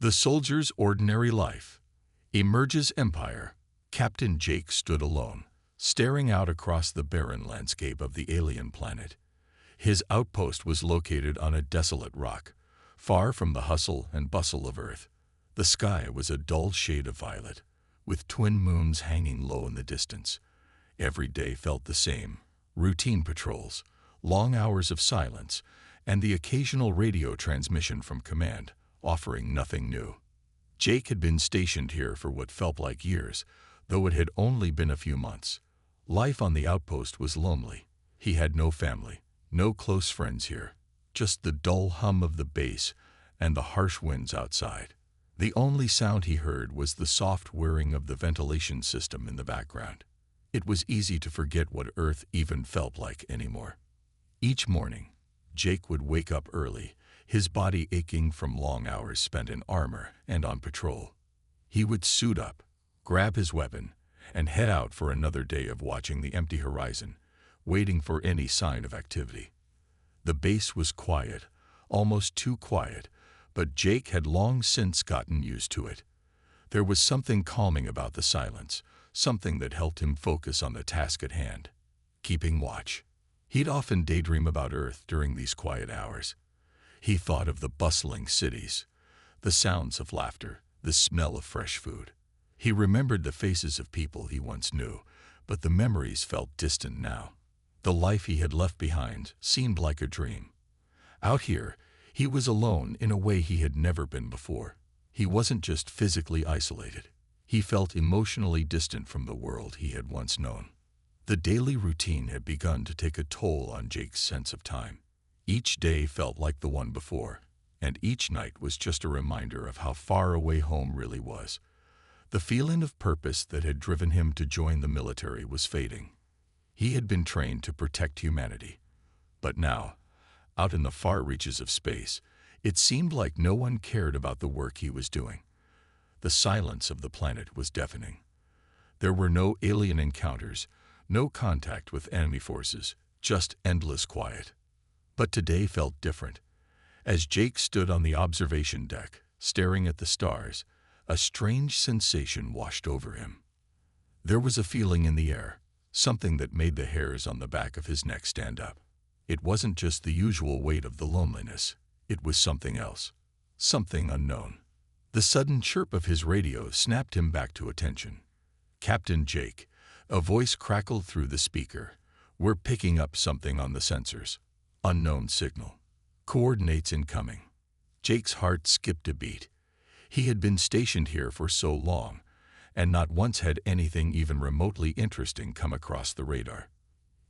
The soldier's ordinary life. Emerges empire. Captain Jake stood alone, staring out across the barren landscape of the alien planet. His outpost was located on a desolate rock, far from the hustle and bustle of Earth. The sky was a dull shade of violet, with twin moons hanging low in the distance. Every day felt the same: routine patrols, long hours of silence, and the occasional radio transmission from command, offering nothing new. Jake had been stationed here for what felt like years, though it had only been a few months. Life on the outpost was lonely. He had no family, no close friends here, just the dull hum of the base and the harsh winds outside. The only sound he heard was the soft whirring of the ventilation system in the background. It was easy to forget what Earth even felt like anymore. Each morning, Jake would wake up early, his body aching from long hours spent in armor and on patrol. He would suit up, grab his weapon, and head out for another day of watching the empty horizon, waiting for any sign of activity. The base was quiet, almost too quiet, but Jake had long since gotten used to it. There was something calming about the silence, something that helped him focus on the task at hand, keeping watch. He'd often daydream about Earth during these quiet hours. He thought of the bustling cities, the sounds of laughter, the smell of fresh food. He remembered the faces of people he once knew, but the memories felt distant now. The life he had left behind seemed like a dream. Out here, he was alone in a way he had never been before. He wasn't just physically isolated. He felt emotionally distant from the world he had once known. The daily routine had begun to take a toll on Jake's sense of time. Each day felt like the one before, and each night was just a reminder of how far away home really was. The feeling of purpose that had driven him to join the military was fading. He had been trained to protect humanity. But now, out in the far reaches of space, it seemed like no one cared about the work he was doing. The silence of the planet was deafening. There were no alien encounters, no contact with enemy forces, just endless quiet. But today felt different. As Jake stood on the observation deck, staring at the stars, a strange sensation washed over him. There was a feeling in the air, something that made the hairs on the back of his neck stand up. It wasn't just the usual weight of the loneliness. It was something else, something unknown. The sudden chirp of his radio snapped him back to attention. "Captain Jake," a voice crackled through the speaker. "We're picking up something on the sensors. Unknown signal. Coordinates incoming." Jake's heart skipped a beat. He had been stationed here for so long, and not once had anything even remotely interesting come across the radar.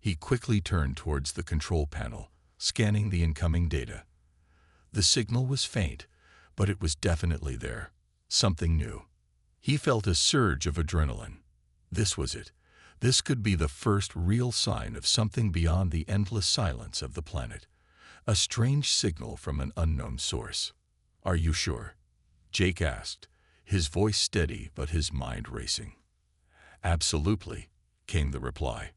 He quickly turned towards the control panel, scanning the incoming data. The signal was faint, but it was definitely there, something new. He felt a surge of adrenaline. This was it. This could be the first real sign of something beyond the endless silence of the planet. A strange signal from an unknown source. "Are you sure?" Jake asked, his voice steady but his mind racing. "Absolutely," came the reply.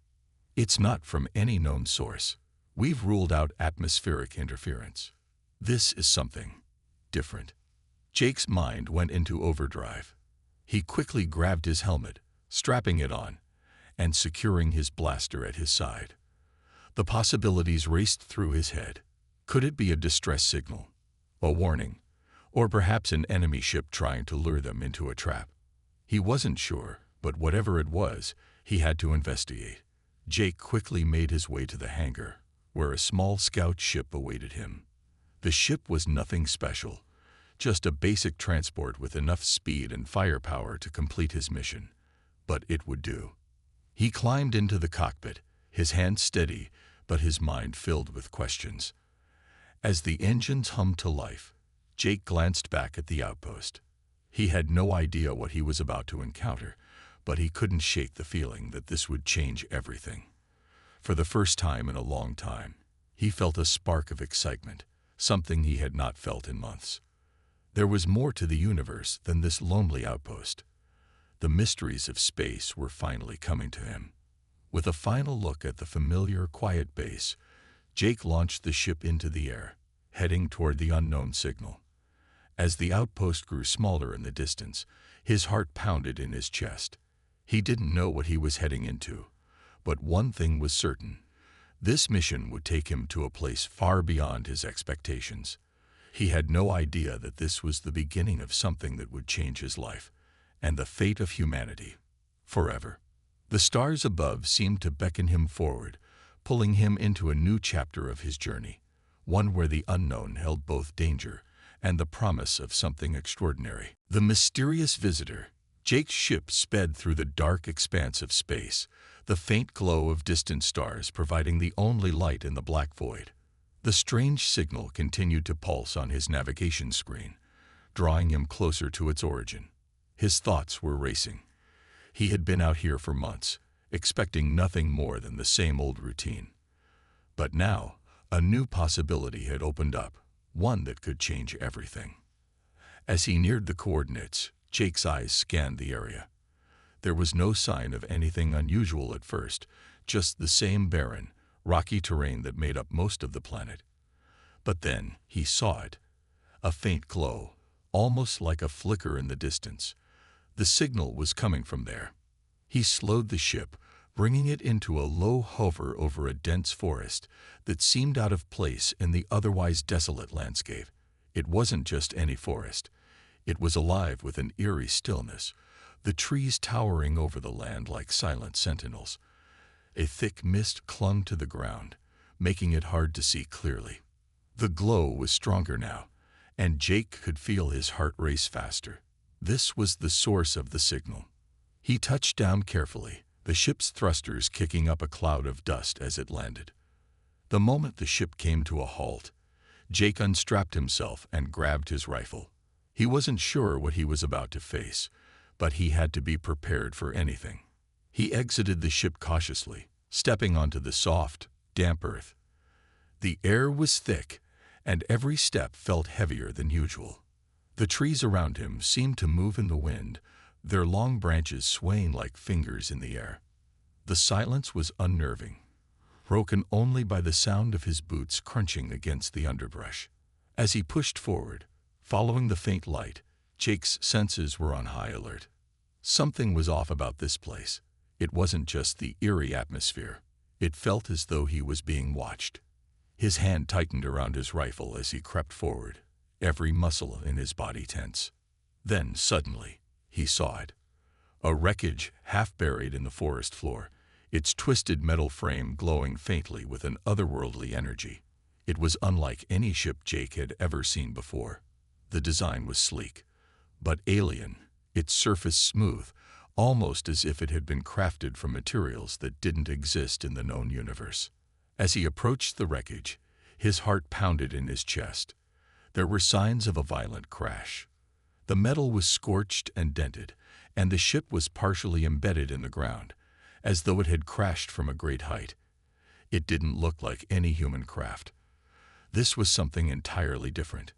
"It's not from any known source. We've ruled out atmospheric interference. This is something different." Jake's mind went into overdrive. He quickly grabbed his helmet, strapping it on, and securing his blaster at his side. The possibilities raced through his head. Could it be a distress signal, a warning, or perhaps an enemy ship trying to lure them into a trap? He wasn't sure, but whatever it was, he had to investigate. Jake quickly made his way to the hangar, where a small scout ship awaited him. The ship was nothing special, just a basic transport with enough speed and firepower to complete his mission. But it would do. He climbed into the cockpit, his hands steady, but his mind filled with questions. As the engines hummed to life, Jake glanced back at the outpost. He had no idea what he was about to encounter, but he couldn't shake the feeling that this would change everything. For the first time in a long time, he felt a spark of excitement, something he had not felt in months. There was more to the universe than this lonely outpost. The mysteries of space were finally coming to him. With a final look at the familiar, quiet base, Jake launched the ship into the air, heading toward the unknown signal. As the outpost grew smaller in the distance, his heart pounded in his chest. He didn't know what he was heading into, but one thing was certain. This mission would take him to a place far beyond his expectations. He had no idea that this was the beginning of something that would change his life and the fate of humanity forever. The stars above seemed to beckon him forward, pulling him into a new chapter of his journey, one where the unknown held both danger and the promise of something extraordinary. The mysterious visitor. Jake's ship sped through the dark expanse of space, the faint glow of distant stars providing the only light in the black void. The strange signal continued to pulse on his navigation screen, drawing him closer to its origin. His thoughts were racing. He had been out here for months, expecting nothing more than the same old routine. But now, a new possibility had opened up, one that could change everything. As he neared the coordinates, Jake's eyes scanned the area. There was no sign of anything unusual at first, just the same barren, rocky terrain that made up most of the planet. But then he saw it, a faint glow, almost like a flicker in the distance. The signal was coming from there. He slowed the ship, bringing it into a low hover over a dense forest that seemed out of place in the otherwise desolate landscape. It wasn't just any forest. It was alive with an eerie stillness, the trees towering over the land like silent sentinels. A thick mist clung to the ground, making it hard to see clearly. The glow was stronger now, and Jake could feel his heart race faster. This was the source of the signal. He touched down carefully, the ship's thrusters kicking up a cloud of dust as it landed. The moment the ship came to a halt, Jake unstrapped himself and grabbed his rifle. He wasn't sure what he was about to face, but he had to be prepared for anything. He exited the ship cautiously, stepping onto the soft, damp earth. The air was thick, and every step felt heavier than usual. The trees around him seemed to move in the wind, their long branches swaying like fingers in the air. The silence was unnerving, broken only by the sound of his boots crunching against the underbrush. As he pushed forward, following the faint light, Jake's senses were on high alert. Something was off about this place. It wasn't just the eerie atmosphere. It felt as though he was being watched. His hand tightened around his rifle as he crept forward, every muscle in his body tense. Then, suddenly, he saw it. A wreckage half buried in the forest floor, its twisted metal frame glowing faintly with an otherworldly energy. It was unlike any ship Jake had ever seen before. The design was sleek, but alien, its surface smooth, almost as if it had been crafted from materials that didn't exist in the known universe. As he approached the wreckage, his heart pounded in his chest. There were signs of a violent crash. The metal was scorched and dented, and the ship was partially embedded in the ground, as though it had crashed from a great height. It didn't look like any human craft. This was something entirely different.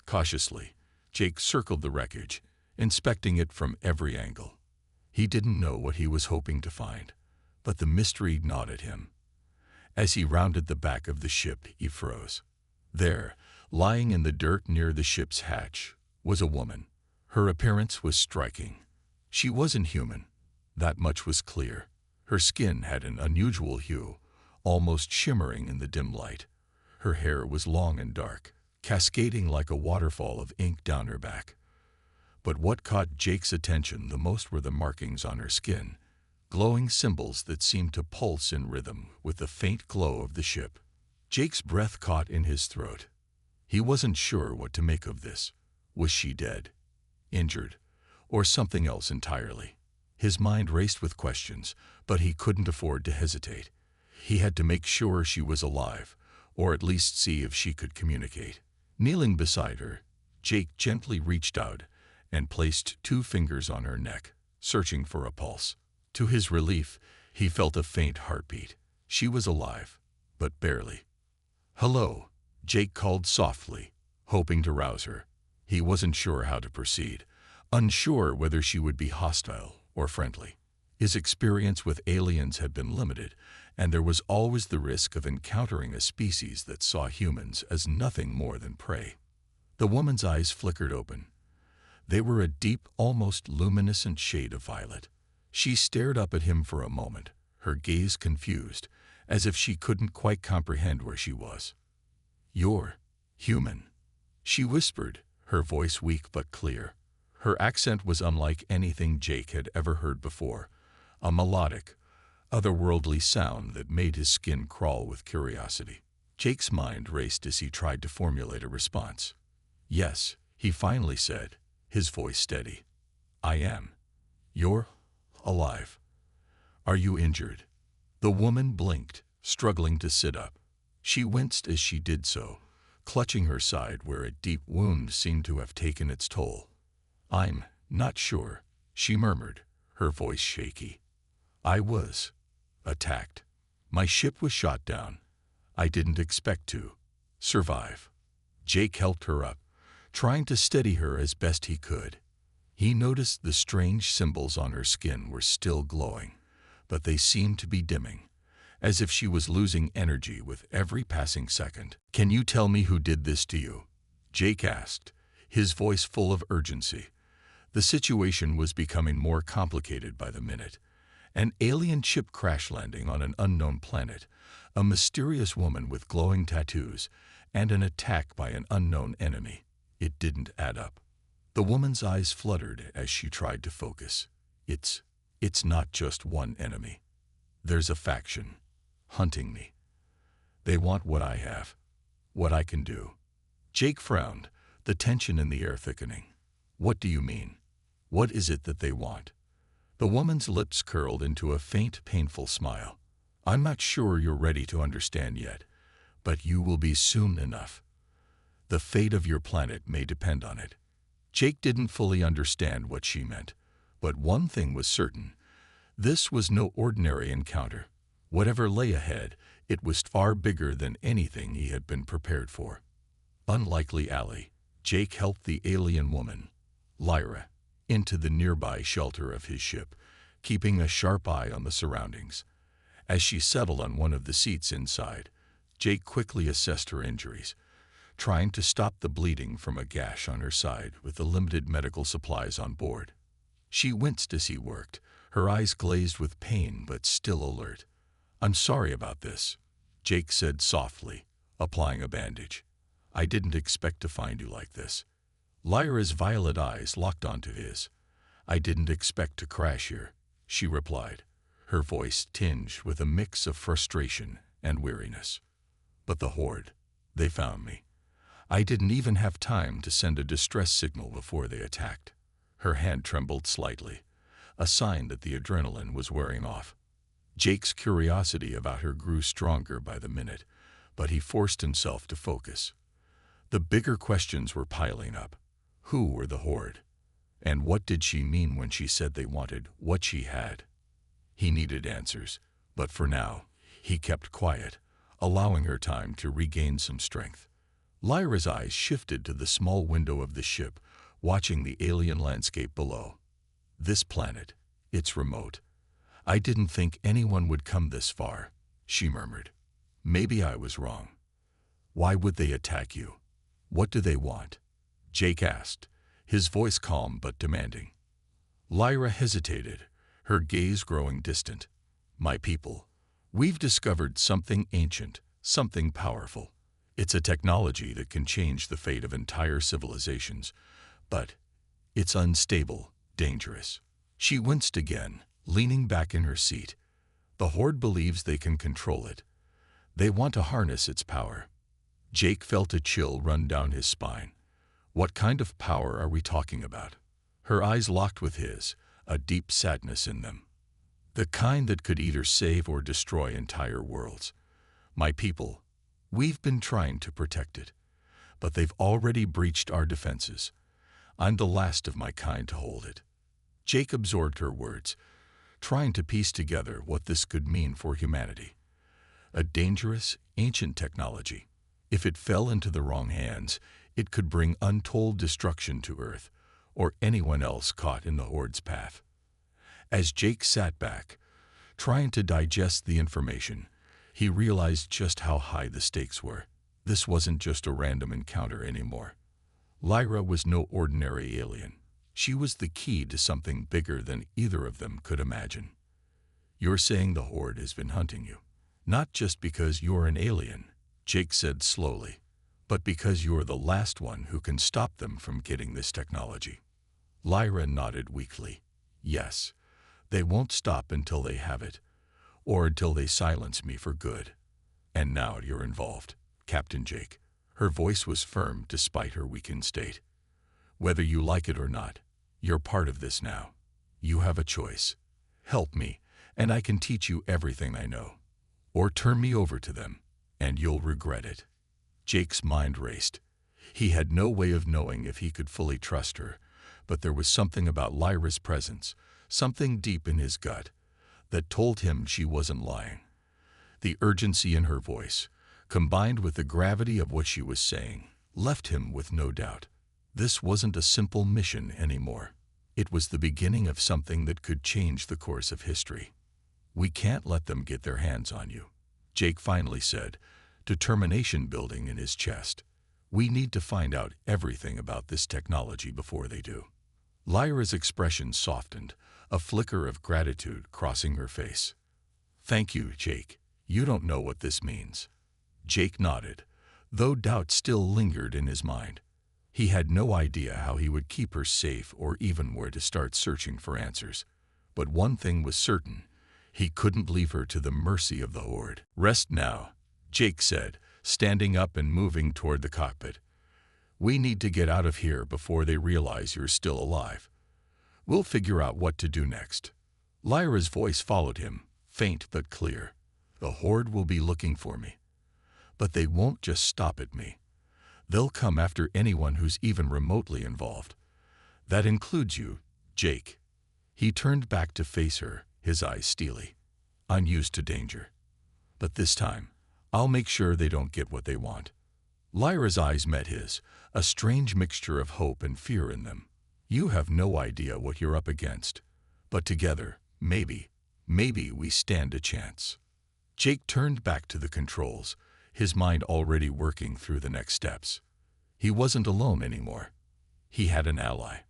Cautiously, Jake circled the wreckage, inspecting it from every angle. He didn't know what he was hoping to find, but the mystery gnawed at him. As he rounded the back of the ship, he froze. There, lying in the dirt near the ship's hatch, was a woman. Her appearance was striking. She wasn't human. That much was clear. Her skin had an unusual hue, almost shimmering in the dim light. Her hair was long and dark, cascading like a waterfall of ink down her back. But what caught Jake's attention the most were the markings on her skin, glowing symbols that seemed to pulse in rhythm with the faint glow of the ship. Jake's breath caught in his throat. He wasn't sure what to make of this. Was she dead, injured, or something else entirely? His mind raced with questions, but he couldn't afford to hesitate. He had to make sure she was alive, or at least see if she could communicate. Kneeling beside her, Jake gently reached out and placed 2 fingers on her neck, searching for a pulse. To his relief, he felt a faint heartbeat. She was alive, but barely. "Hello," Jake called softly, hoping to rouse her. He wasn't sure how to proceed, unsure whether she would be hostile or friendly. His experience with aliens had been limited, and there was always the risk of encountering a species that saw humans as nothing more than prey. The woman's eyes flickered open. They were a deep, almost luminescent shade of violet. She stared up at him for a moment, her gaze confused, as if she couldn't quite comprehend where she was. "You're human," she whispered, her voice weak but clear. Her accent was unlike anything Jake had ever heard before, a melodic, otherworldly sound that made his skin crawl with curiosity. Jake's mind raced as he tried to formulate a response. "Yes," he finally said, his voice steady. "I am. You're alive. Are you injured?" The woman blinked, struggling to sit up. She winced as she did so, clutching her side where a deep wound seemed to have taken its toll. "I'm not sure," she murmured, her voice shaky. "I was attacked. My ship was shot down. I didn't expect to survive." Jake helped her up, trying to steady her as best he could. He noticed the strange symbols on her skin were still glowing, but they seemed to be dimming, as if she was losing energy with every passing second. "Can you tell me who did this to you?" Jake asked, his voice full of urgency. The situation was becoming more complicated by the minute. An alien ship crash landing on an unknown planet, a mysterious woman with glowing tattoos, and an attack by an unknown enemy. It didn't add up. The woman's eyes fluttered as she tried to focus. It's not just one enemy. There's a faction hunting me. They want what I have, what I can do." Jake frowned, the tension in the air thickening. "What do you mean? What is it that they want?" The woman's lips curled into a faint, painful smile. "I'm not sure you're ready to understand yet, but you will be soon enough. The fate of your planet may depend on it." Jake didn't fully understand what she meant, but one thing was certain. This was no ordinary encounter. Whatever lay ahead, it was far bigger than anything he had been prepared for. Unlikely alley, Jake helped the alien woman, Lyra, into the nearby shelter of his ship, keeping a sharp eye on the surroundings. As she settled on one of the seats inside, Jake quickly assessed her injuries, trying to stop the bleeding from a gash on her side with the limited medical supplies on board. She winced as he worked, her eyes glazed with pain but still alert. "I'm sorry about this," Jake said softly, applying a bandage. "I didn't expect to find you like this." Lyra's violet eyes locked onto his. "I didn't expect to crash here," she replied, her voice tinged with a mix of frustration and weariness. "But the Horde, they found me. I didn't even have time to send a distress signal before they attacked." Her hand trembled slightly, a sign that the adrenaline was wearing off. Jake's curiosity about her grew stronger by the minute, but he forced himself to focus. The bigger questions were piling up. Who were the Horde? And what did she mean when she said they wanted what she had? He needed answers, but for now, he kept quiet, allowing her time to regain some strength. Lyra's eyes shifted to the small window of the ship, watching the alien landscape below. "This planet, it's remote. I didn't think anyone would come this far," she murmured. "Maybe I was wrong. Why would they attack you? What do they want?" Jake asked, his voice calm but demanding. Lyra hesitated, her gaze growing distant. "My people, we've discovered something ancient, something powerful. It's a technology that can change the fate of entire civilizations, but it's unstable, dangerous." She winced again, leaning back in her seat. "The Horde believes they can control it. They want to harness its power." Jake felt a chill run down his spine. What kind of power are we talking about? Her eyes locked with his, a deep sadness in them. "The kind that could either save or destroy entire worlds. My people, we've been trying to protect it, but they've already breached our defenses. I'm the last of my kind to hold it." Jake absorbed her words, trying to piece together what this could mean for humanity. A dangerous, ancient technology. If it fell into the wrong hands, it could bring untold destruction to Earth, or anyone else caught in the Horde's path. As Jake sat back, trying to digest the information, he realized just how high the stakes were. This wasn't just a random encounter anymore. Lyra was no ordinary alien. She was the key to something bigger than either of them could imagine. "You're saying the Horde has been hunting you. Not just because you're an alien," Jake said slowly, "but because you're the last one who can stop them from getting this technology." Lyra nodded weakly. "Yes, they won't stop until they have it, or until they silence me for good. And now you're involved, Captain Jake." Her voice was firm despite her weakened state. "Whether you like it or not, you're part of this now. You have a choice. Help me, and I can teach you everything I know. Or turn me over to them, and you'll regret it." Jake's mind raced. He had no way of knowing if he could fully trust her, but there was something about Lyra's presence, something deep in his gut, that told him she wasn't lying. The urgency in her voice, combined with the gravity of what she was saying, left him with no doubt. This wasn't a simple mission anymore. It was the beginning of something that could change the course of history. "We can't let them get their hands on you," Jake finally said, determination building in his chest. "We need to find out everything about this technology before they do." Lyra's expression softened, a flicker of gratitude crossing her face. "Thank you, Jake. You don't know what this means." Jake nodded, though doubt still lingered in his mind. He had no idea how he would keep her safe or even where to start searching for answers. But one thing was certain: he couldn't leave her to the mercy of the Horde. "Rest now," Jake said, standing up and moving toward the cockpit. "We need to get out of here before they realize you're still alive. We'll figure out what to do next." Lyra's voice followed him, faint but clear. "The Horde will be looking for me. But they won't just stop at me. They'll come after anyone who's even remotely involved. That includes you, Jake." He turned back to face her, his eyes steely. "I'm used to danger. But this time, I'll make sure they don't get what they want." Lyra's eyes met his, a strange mixture of hope and fear in them. "You have no idea what you're up against. But together, maybe we stand a chance." Jake turned back to the controls, his mind already working through the next steps. He wasn't alone anymore. He had an ally.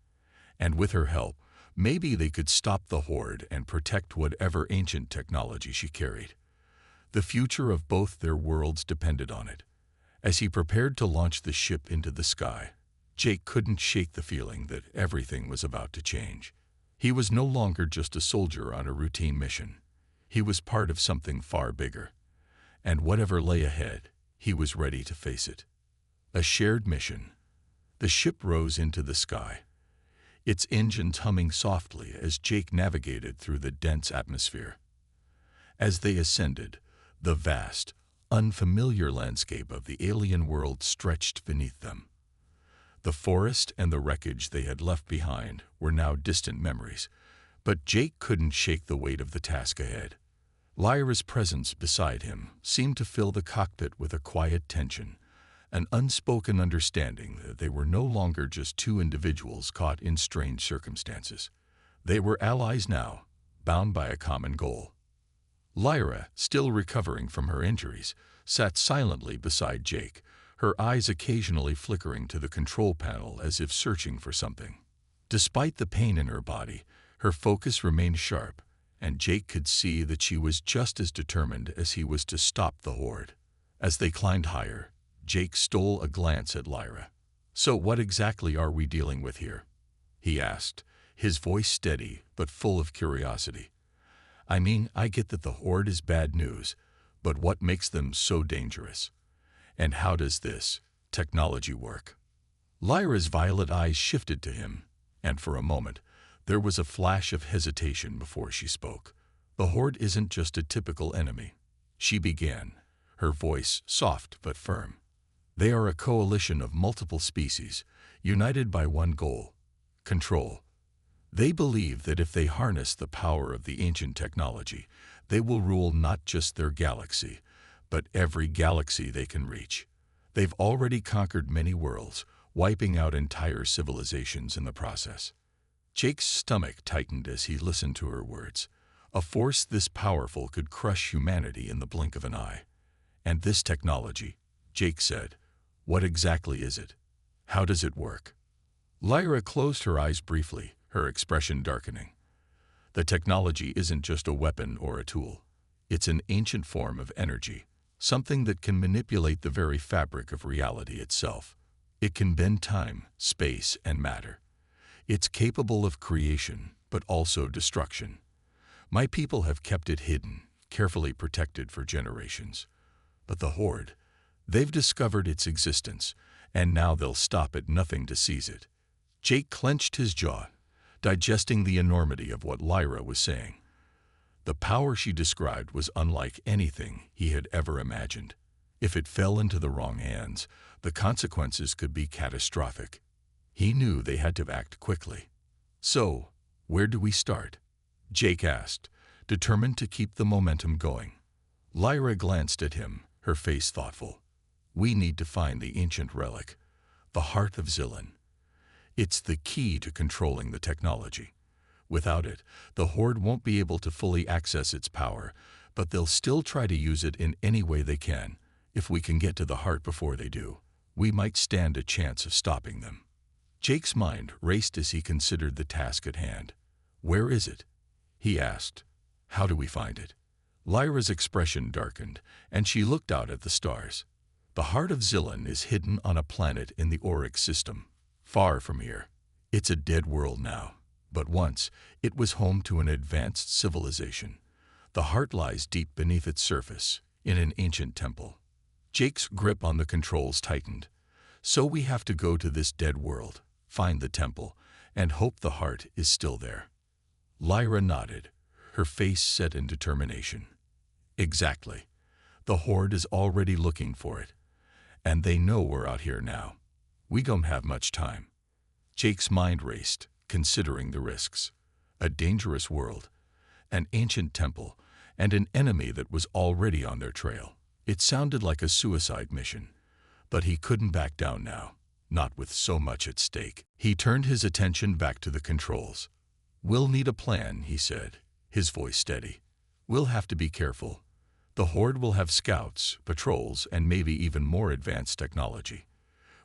And with her help, maybe they could stop the Horde and protect whatever ancient technology she carried. The future of both their worlds depended on it. As he prepared to launch the ship into the sky, Jake couldn't shake the feeling that everything was about to change. He was no longer just a soldier on a routine mission. He was part of something far bigger. And whatever lay ahead, he was ready to face it. A shared mission. The ship rose into the sky, its engines humming softly as Jake navigated through the dense atmosphere. As they ascended, the vast, unfamiliar landscape of the alien world stretched beneath them. The forest and the wreckage they had left behind were now distant memories, but Jake couldn't shake the weight of the task ahead. Lyra's presence beside him seemed to fill the cockpit with a quiet tension, an unspoken understanding that they were no longer just two individuals caught in strange circumstances. They were allies now, bound by a common goal. Lyra, still recovering from her injuries, sat silently beside Jake, her eyes occasionally flickering to the control panel as if searching for something. Despite the pain in her body, her focus remained sharp, and Jake could see that she was just as determined as he was to stop the Horde. As they climbed higher, Jake stole a glance at Lyra. "So what exactly are we dealing with here?" he asked, his voice steady but full of curiosity. "I mean, I get that the Horde is bad news, but what makes them so dangerous? And how does this technology work?" Lyra's violet eyes shifted to him, and for a moment, there was a flash of hesitation before she spoke. "The Horde isn't just a typical enemy," she began, her voice soft but firm. "They are a coalition of multiple species, united by one goal: control. They believe that if they harness the power of the ancient technology, they will rule not just their galaxy, but every galaxy they can reach. They've already conquered many worlds, wiping out entire civilizations in the process." Jake's stomach tightened as he listened to her words. A force this powerful could crush humanity in the blink of an eye. "And this technology," Jake said, "what exactly is it?" How does it work? Lyra closed her eyes briefly, her expression darkening. The technology isn't just a weapon or a tool. It's an ancient form of energy, something that can manipulate the very fabric of reality itself. It can bend time, space, and matter. It's capable of creation, but also destruction. My people have kept it hidden, carefully protected for generations. But the Horde, they've discovered its existence, and now they'll stop at nothing to seize it. Jake clenched his jaw, digesting the enormity of what Lyra was saying. The power she described was unlike anything he had ever imagined. If it fell into the wrong hands, the consequences could be catastrophic. He knew they had to act quickly. So, where do we start? Jake asked, determined to keep the momentum going. Lyra glanced at him, her face thoughtful. We need to find the ancient relic, the heart of Zillan. It's the key to controlling the technology. Without it, the Horde won't be able to fully access its power, but they'll still try to use it in any way they can. If we can get to the heart before they do, we might stand a chance of stopping them. Jake's mind raced as he considered the task at hand. Where is it? He asked. How do we find it? Lyra's expression darkened, and she looked out at the stars. The heart of Zillan is hidden on a planet in the Oryx system, far from here. It's a dead world now, but once it was home to an advanced civilization. The heart lies deep beneath its surface, in an ancient temple. Jake's grip on the controls tightened. So we have to go to this dead world, find the temple, and hope the heart is still there. Lyra nodded, her face set in determination. Exactly. The Horde is already looking for it, and they know we're out here now. We don't have much time. Jake's mind raced, considering the risks. A dangerous world, an ancient temple, and an enemy that was already on their trail. It sounded like a suicide mission, but he couldn't back down now, not with so much at stake. He turned his attention back to the controls. We'll need a plan, he said, his voice steady. We'll have to be careful. The Horde will have scouts, patrols, and maybe even more advanced technology.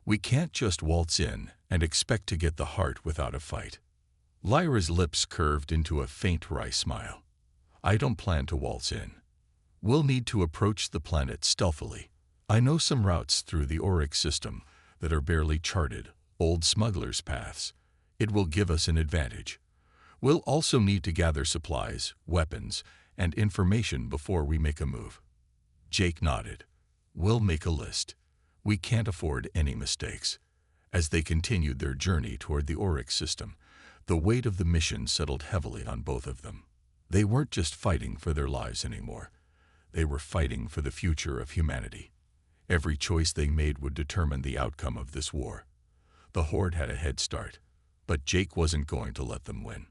We can't just waltz in and expect to get the heart without a fight. Lyra's lips curved into a faint wry smile. I don't plan to waltz in. We'll need to approach the planet stealthily. I know some routes through the Oryx system that are barely charted, old smugglers' paths. It will give us an advantage. We'll also need to gather supplies, weapons, and information before we make a move. Jake nodded. We'll make a list. We can't afford any mistakes. As they continued their journey toward the Oryx system, the weight of the mission settled heavily on both of them. They weren't just fighting for their lives anymore. They were fighting for the future of humanity. Every choice they made would determine the outcome of this war. The Horde had a head start, but Jake wasn't going to let them win.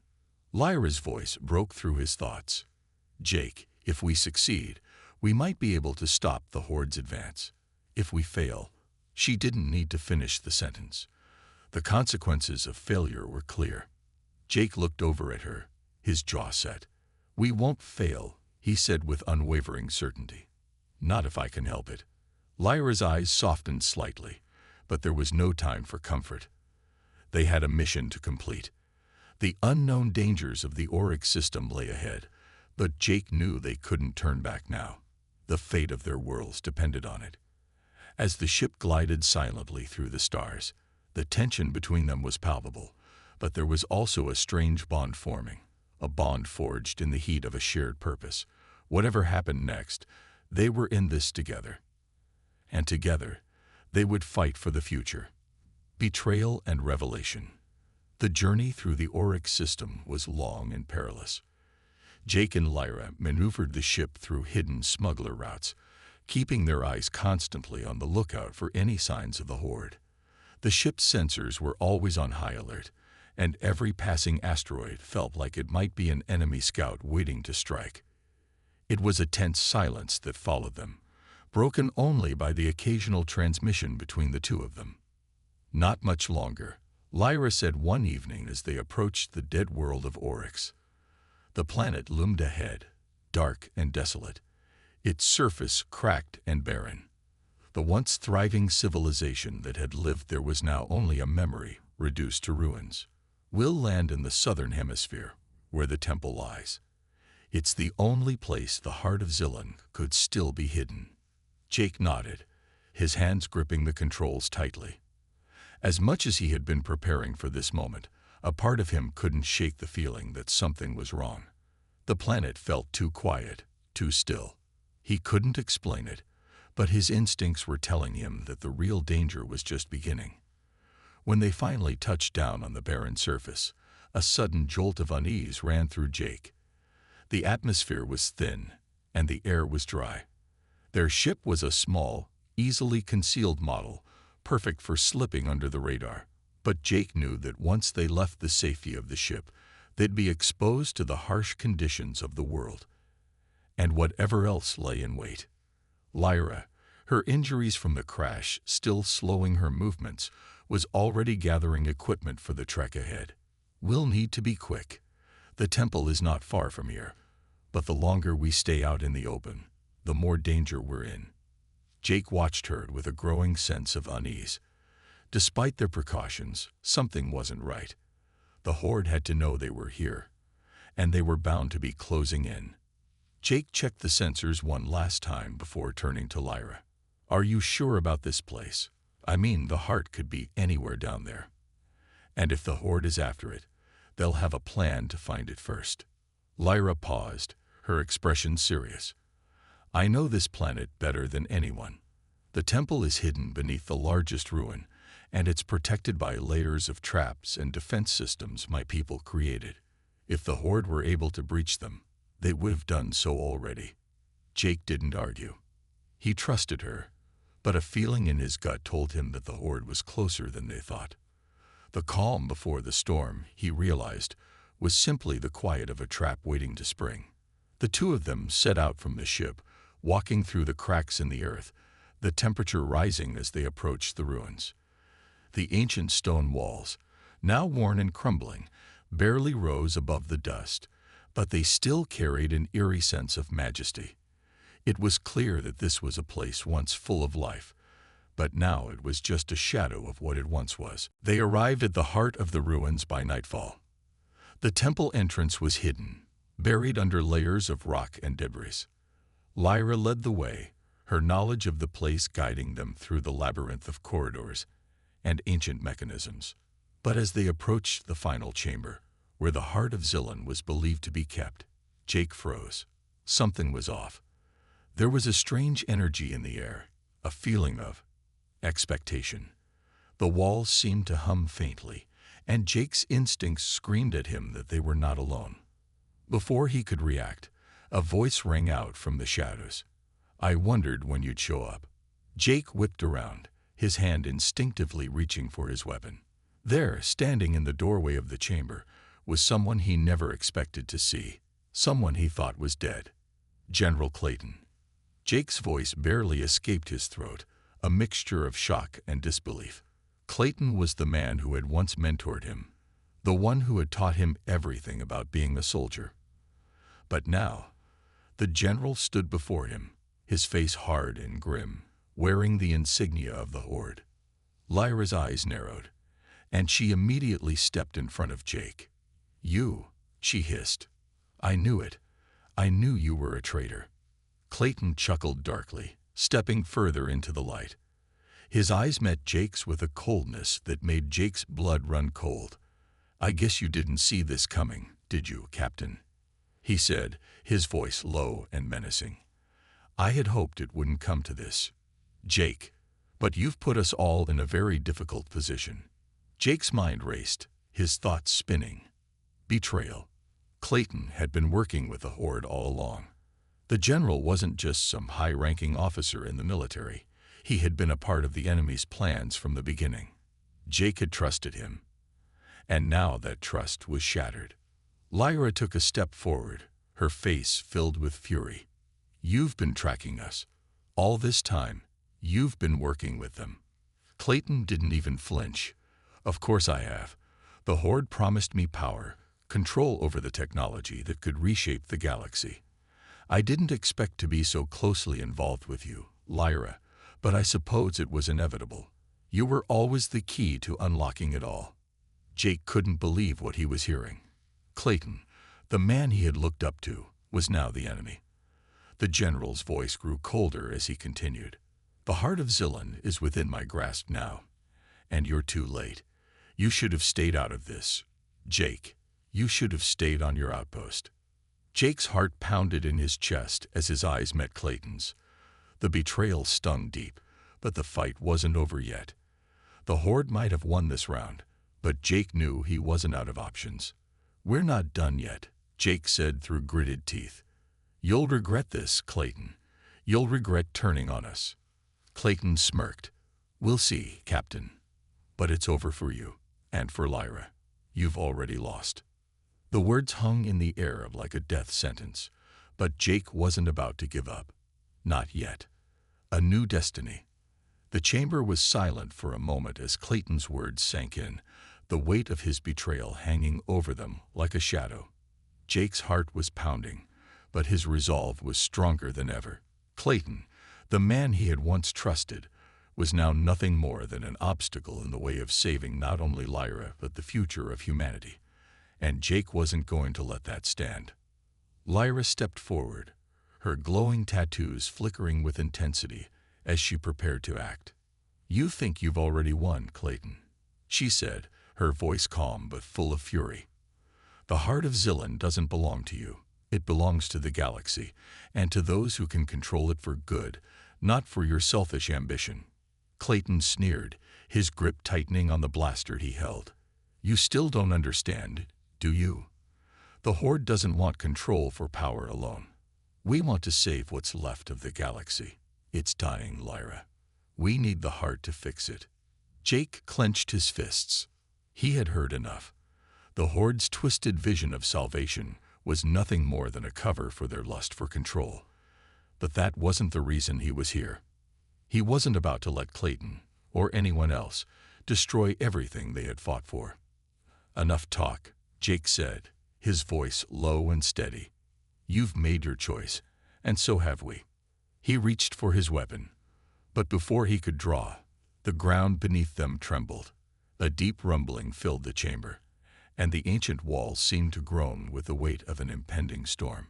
Lyra's voice broke through his thoughts. Jake, if we succeed, we might be able to stop the Horde's advance. If we fail, she didn't need to finish the sentence. The consequences of failure were clear. Jake looked over at her, his jaw set. We won't fail, he said with unwavering certainty. Not if I can help it. Lyra's eyes softened slightly, but there was no time for comfort. They had a mission to complete. The unknown dangers of the Oryx system lay ahead, but Jake knew they couldn't turn back now. The fate of their worlds depended on it. As the ship glided silently through the stars, the tension between them was palpable, but there was also a strange bond forming, a bond forged in the heat of a shared purpose. Whatever happened next, they were in this together. And together, they would fight for the future. Betrayal and revelation. The journey through the Oryx system was long and perilous. Jake and Lyra maneuvered the ship through hidden smuggler routes, keeping their eyes constantly on the lookout for any signs of the Horde. The ship's sensors were always on high alert, and every passing asteroid felt like it might be an enemy scout waiting to strike. It was a tense silence that followed them, broken only by the occasional transmission between the two of them. Not much longer, Lyra said one evening as they approached the dead world of Oryx. The planet loomed ahead, dark and desolate, its surface cracked and barren. The once thriving civilization that had lived there was now only a memory, reduced to ruins. We'll land in the southern hemisphere, where the temple lies. It's the only place the heart of Zillan could still be hidden. Jake nodded, his hands gripping the controls tightly. As much as he had been preparing for this moment, a part of him couldn't shake the feeling that something was wrong. The planet felt too quiet, too still. He couldn't explain it, but his instincts were telling him that the real danger was just beginning. When they finally touched down on the barren surface, a sudden jolt of unease ran through Jake. The atmosphere was thin, and the air was dry. Their ship was a small, easily concealed model, perfect for slipping under the radar. But Jake knew that once they left the safety of the ship, they'd be exposed to the harsh conditions of the world, and whatever else lay in wait. Lyra, her injuries from the crash still slowing her movements, was already gathering equipment for the trek ahead. We'll need to be quick. The temple is not far from here, but the longer we stay out in the open, the more danger we're in. Jake watched her with a growing sense of unease. Despite their precautions, something wasn't right. The Horde had to know they were here, and they were bound to be closing in. Jake checked the sensors one last time before turning to Lyra. "Are you sure about this place? I mean, the heart could be anywhere down there. And if the Horde is after it, they'll have a plan to find it first." Lyra paused, her expression serious. "I know this planet better than anyone. The temple is hidden beneath the largest ruin, and it's protected by layers of traps and defense systems my people created. If the Horde were able to breach them, they would have done so already." Jake didn't argue. He trusted her, but a feeling in his gut told him that the Horde was closer than they thought. The calm before the storm, he realized, was simply the quiet of a trap waiting to spring. The two of them set out from the ship, walking through the cracks in the earth, the temperature rising as they approached the ruins. The ancient stone walls, now worn and crumbling, barely rose above the dust, but they still carried an eerie sense of majesty. It was clear that this was a place once full of life, but now it was just a shadow of what it once was. They arrived at the heart of the ruins by nightfall. The temple entrance was hidden, buried under layers of rock and debris. Lyra led the way, her knowledge of the place guiding them through the labyrinth of corridors and ancient mechanisms. But as they approached the final chamber, where the heart of Zillan was believed to be kept, Jake froze. Something was off. There was a strange energy in the air, a feeling of expectation. The walls seemed to hum faintly, and Jake's instincts screamed at him that they were not alone. Before he could react, a voice rang out from the shadows. "I wondered when you'd show up." Jake whipped around, his hand instinctively reaching for his weapon. There, standing in the doorway of the chamber, was someone he never expected to see, someone he thought was dead. General Clayton. Jake's voice barely escaped his throat, a mixture of shock and disbelief. Clayton was the man who had once mentored him, the one who had taught him everything about being a soldier. But now, the general stood before him, his face hard and grim, wearing the insignia of the Horde. Lyra's eyes narrowed, and she immediately stepped in front of Jake. "You," she hissed. "I knew it. I knew you were a traitor." Clayton chuckled darkly, stepping further into the light. His eyes met Jake's with a coldness that made Jake's blood run cold. "I guess you didn't see this coming, did you, Captain?" he said, his voice low and menacing. "I had hoped it wouldn't come to this, Jake, but you've put us all in a very difficult position." Jake's mind raced, his thoughts spinning. Betrayal. Clayton had been working with the Horde all along. The general wasn't just some high-ranking officer in the military. He had been a part of the enemy's plans from the beginning. Jake had trusted him, and now that trust was shattered. Lyra took a step forward, her face filled with fury. "You've been tracking us. All this time, you've been working with them." Clayton didn't even flinch. "Of course I have. The Horde promised me power, control over the technology that could reshape the galaxy. I didn't expect to be so closely involved with you, Lyra, But I suppose it was inevitable. You were always the key to unlocking it all. Jake couldn't believe what he was hearing. Clayton, the man he had looked up to, was now the enemy. The general's voice grew colder as he continued. The heart of Zillan is within my grasp now. And you're too late. You should have stayed out of this. Jake, you should have stayed on your outpost. Jake's heart pounded in his chest as his eyes met Clayton's. The betrayal stung deep, but the fight wasn't over yet. The Horde might have won this round, but Jake knew he wasn't out of options. We're not done yet, Jake said through gritted teeth. You'll regret this, Clayton. You'll regret turning on us. Clayton smirked. We'll see, Captain. But it's over for you, and for Lyra. You've already lost. The words hung in the air like a death sentence, but Jake wasn't about to give up. Not yet. A new destiny. The chamber was silent for a moment as Clayton's words sank in, the weight of his betrayal hanging over them like a shadow. Jake's heart was pounding, but his resolve was stronger than ever. Clayton, the man he had once trusted, was now nothing more than an obstacle in the way of saving not only Lyra but the future of humanity. And Jake wasn't going to let that stand. Lyra stepped forward, her glowing tattoos flickering with intensity as she prepared to act. You think you've already won, Clayton, she said, her voice calm but full of fury. The heart of Zillan doesn't belong to you. It belongs to the galaxy, and to those who can control it for good, not for your selfish ambition. Clayton sneered, his grip tightening on the blaster he held. You still don't understand, do you? The Horde doesn't want control for power alone. We want to save what's left of the galaxy. It's dying, Lyra. We need the heart to fix it. Jake clenched his fists. He had heard enough. The Horde's twisted vision of salvation was nothing more than a cover for their lust for control. But that wasn't the reason he was here. He wasn't about to let Clayton, or anyone else, destroy everything they had fought for. Enough talk, Jake said, his voice low and steady. You've made your choice, and so have we. He reached for his weapon, but before he could draw, the ground beneath them trembled. A deep rumbling filled the chamber, and the ancient walls seemed to groan with the weight of an impending storm.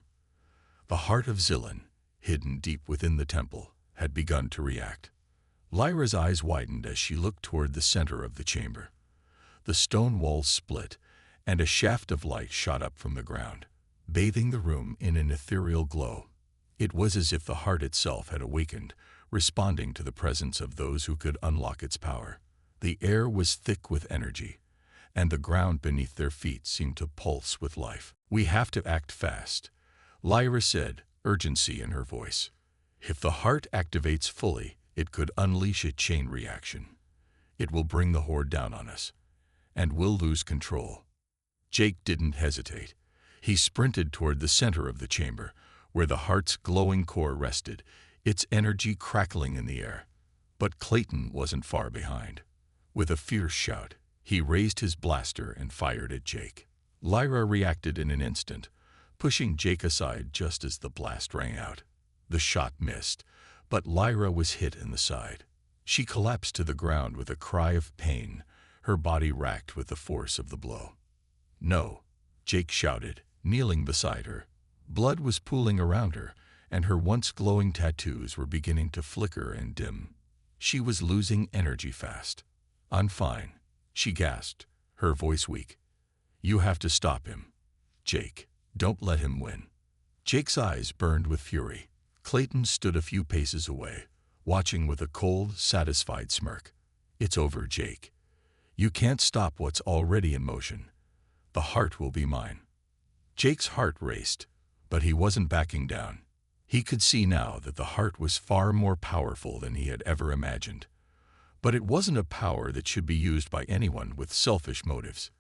The heart of Zillan, hidden deep within the temple, had begun to react. Lyra's eyes widened as she looked toward the center of the chamber. The stone walls split, and a shaft of light shot up from the ground, bathing the room in an ethereal glow. It was as if the heart itself had awakened, responding to the presence of those who could unlock its power. The air was thick with energy, and the ground beneath their feet seemed to pulse with life. We have to act fast, Lyra said, urgency in her voice. If the heart activates fully, it could unleash a chain reaction. It will bring the Horde down on us, and we'll lose control. Jake didn't hesitate. He sprinted toward the center of the chamber, where the heart's glowing core rested, its energy crackling in the air. But Clayton wasn't far behind. With a fierce shout, he raised his blaster and fired at Jake. Lyra reacted in an instant, pushing Jake aside just as the blast rang out. The shot missed, but Lyra was hit in the side. She collapsed to the ground with a cry of pain, her body racked with the force of the blow. No, Jake shouted, kneeling beside her. Blood was pooling around her, and her once glowing tattoos were beginning to flicker and dim. She was losing energy fast. I'm fine, she gasped, her voice weak. You have to stop him. Jake, don't let him win. Jake's eyes burned with fury. Clayton stood a few paces away, watching with a cold, satisfied smirk. It's over, Jake. You can't stop what's already in motion. The heart will be mine. Jake's heart raced, but he wasn't backing down. He could see now that the heart was far more powerful than he had ever imagined. But it wasn't a power that should be used by anyone with selfish motives.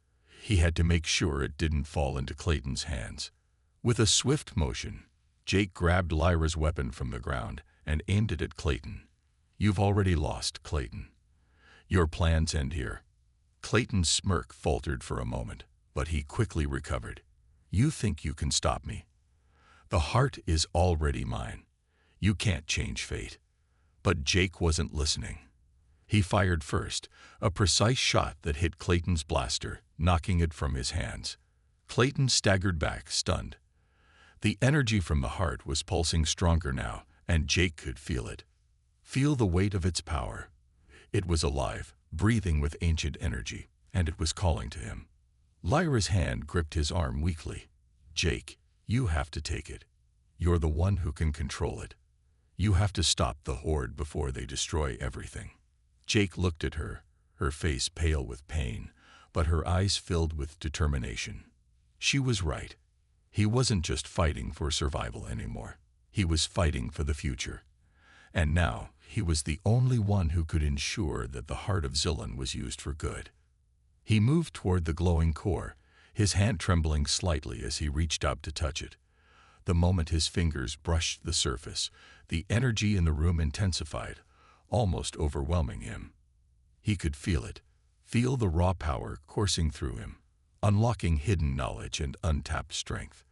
He had to make sure it didn't fall into Clayton's hands. With a swift motion, Jake grabbed Lyra's weapon from the ground and aimed it at Clayton. You've already lost, Clayton. Your plans end here. Clayton's smirk faltered for a moment, but he quickly recovered. You think you can stop me? The heart is already mine. You can't change fate. But Jake wasn't listening. He fired first, a precise shot that hit Clayton's blaster, knocking it from his hands. Clayton staggered back, stunned. The energy from the heart was pulsing stronger now, and Jake could feel it. Feel the weight of its power. It was alive, breathing with ancient energy, and it was calling to him. Lyra's hand gripped his arm weakly. "Jake, you have to take it. You're the one who can control it. You have to stop the Horde before they destroy everything." Jake looked at her, her face pale with pain, but her eyes filled with determination. She was right. He wasn't just fighting for survival anymore. He was fighting for the future. And now, he was the only one who could ensure that the heart of Zillan was used for good. He moved toward the glowing core, his hand trembling slightly as he reached out to touch it. The moment his fingers brushed the surface, the energy in the room intensified, almost overwhelming him. He could feel it, feel the raw power coursing through him, unlocking hidden knowledge and untapped strength.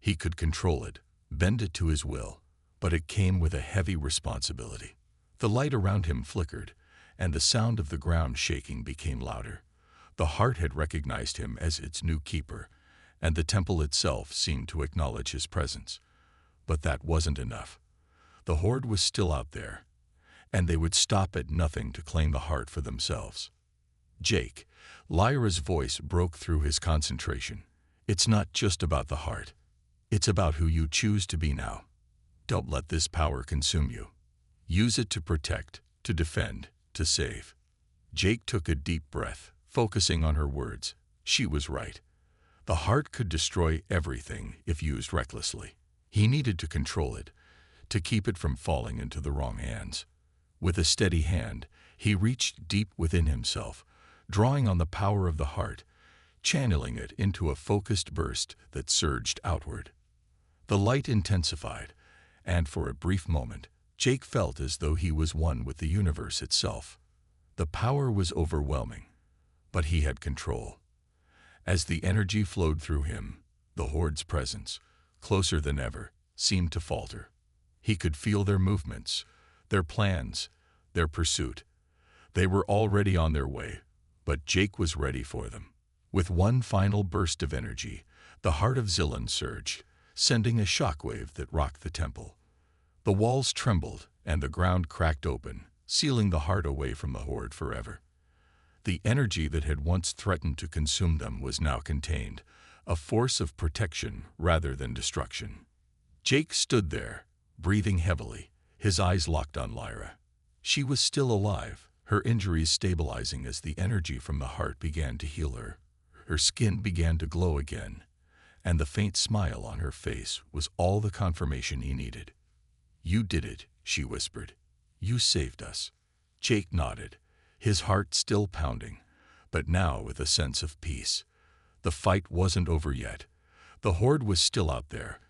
He could control it, bend it to his will, but it came with a heavy responsibility. The light around him flickered, and the sound of the ground shaking became louder. The heart had recognized him as its new keeper, and the temple itself seemed to acknowledge his presence. But that wasn't enough. The Horde was still out there, and they would stop at nothing to claim the heart for themselves. "Jake," Lyra's voice broke through his concentration. "It's not just about the heart. It's about who you choose to be now. Don't let this power consume you. Use it to protect, to defend, to save." Jake took a deep breath, focusing on her words. She was right. The heart could destroy everything if used recklessly. He needed to control it, to keep it from falling into the wrong hands. With a steady hand, he reached deep within himself, drawing on the power of the heart, channeling it into a focused burst that surged outward. The light intensified, and for a brief moment, Jake felt as though he was one with the universe itself. The power was overwhelming, but he had control. As the energy flowed through him, the Horde's presence, closer than ever, seemed to falter. He could feel their movements, their plans, their pursuit. They were already on their way, but Jake was ready for them. With one final burst of energy, the heart of Zillan surged, sending a shockwave that rocked the temple. The walls trembled, and the ground cracked open, sealing the heart away from the Horde forever. The energy that had once threatened to consume them was now contained, a force of protection rather than destruction. Jake stood there, breathing heavily, his eyes locked on Lyra. She was still alive, her injuries stabilizing as the energy from the heart began to heal her. Her skin began to glow again, and the faint smile on her face was all the confirmation he needed. "You did it," she whispered. "You saved us." Jake nodded, his heart still pounding, but now with a sense of peace. The fight wasn't over yet. The Horde was still out there,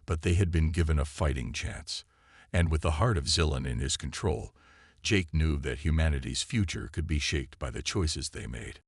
but they had been given a fighting chance. And with the heart of Zillan in his control, Jake knew that humanity's future could be shaped by the choices they made.